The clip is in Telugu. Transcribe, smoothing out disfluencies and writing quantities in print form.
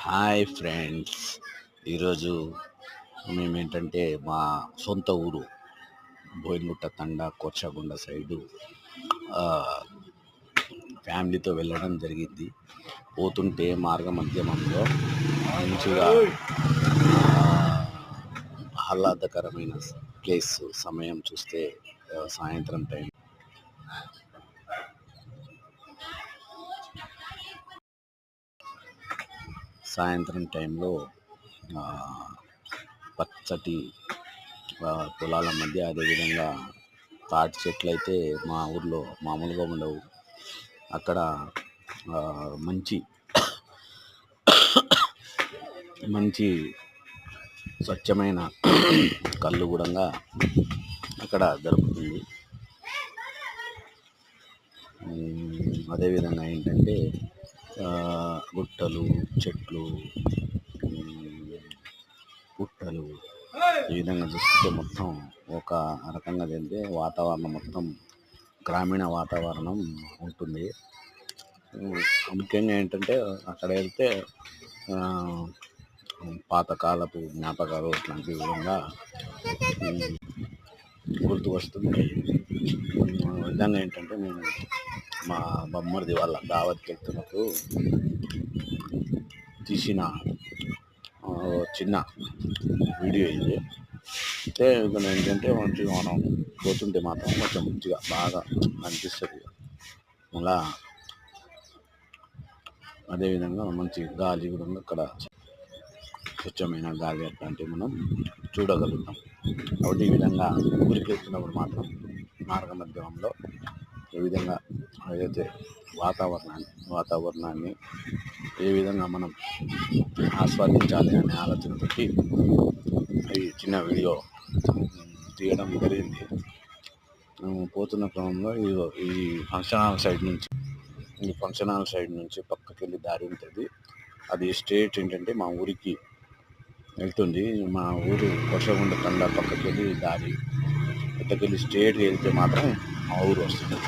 Hi friends. ఈరోజు మేమేంటంటే మా సొంత ఊరు బోయినగుట్ట తండా కోర్చగొండ సైడు ఫ్యామిలీతో వెళ్ళడం జరిగింది. పోతుంటే మార్గ మధ్యమంలో మంచిగా ఆహ్లాదకరమైన ప్లేస్ సమయం చూస్తే సాయంత్రం టైం టైంలో పచ్చటి పొలాల మధ్య, అదేవిధంగా తాటి చెట్లు అయితే మా ఊర్లో మామూలుగా ఉండవు. అక్కడ మంచి మంచి స్వచ్ఛమైన కళ్ళు కూడా అక్కడ దొరుకుతుంది. అదేవిధంగా ఏంటంటే గుట్టలు, చెట్లు, పుట్టలు, ఈ విధంగా చూస్తే మొత్తం ఒక రకంగా వెళ్తే వాతావరణం మొత్తం గ్రామీణ వాతావరణం ఉంటుంది. ముఖ్యంగా ఏంటంటే అక్కడ వెళ్తే పాతకాలపు జ్ఞాపకాలు ఇట్లాంటి విధంగా గుర్తు వస్తుంది. విధంగా ఏంటంటే నేను మా బొమ్మరిది వాళ్ళ దావత్కి వెళ్తున్నప్పుడు తీసిన చిన్న వీడియో ఇది. అయితే ఇక్కడ ఏంటంటే మంచిగా మనం పోతుంటే మాత్రం కొంచెం మంచిగా బాగా అనిపిస్తుంది. అలా అదేవిధంగా మంచి గాలి కూడా అక్కడ స్వచ్ఛమైన గాలి అట్లాంటివి మనం చూడగలుగుతాం. కాబట్టి ఈ విధంగా ఊరికి వెళ్తున్నప్పుడు మాత్రం మార్గ మధ్యంలో ఏ విధంగా ఏదైతే వాతావరణాన్ని ఏ విధంగా మనం ఆస్వాదించాలి అనే ఆలోచనతోటి ఈ చిన్న వీడియో తీయడం జరిగింది. పోతున్న క్రమంలో ఈ ఫంక్షన్ హాల్ సైడ్ నుంచి పక్కకి వెళ్ళి దారి ఉంటుంది. అది స్ట్రేట్ ఏంటంటే మా ఊరికి వెళ్తుంది. మా ఊరు కోర్చగొండ తండా పక్కకి వెళ్ళి దారి పక్కకి వెళ్ళి స్ట్రేట్గా వెళ్తే మాత్రం మా ఊరు వస్తుంది.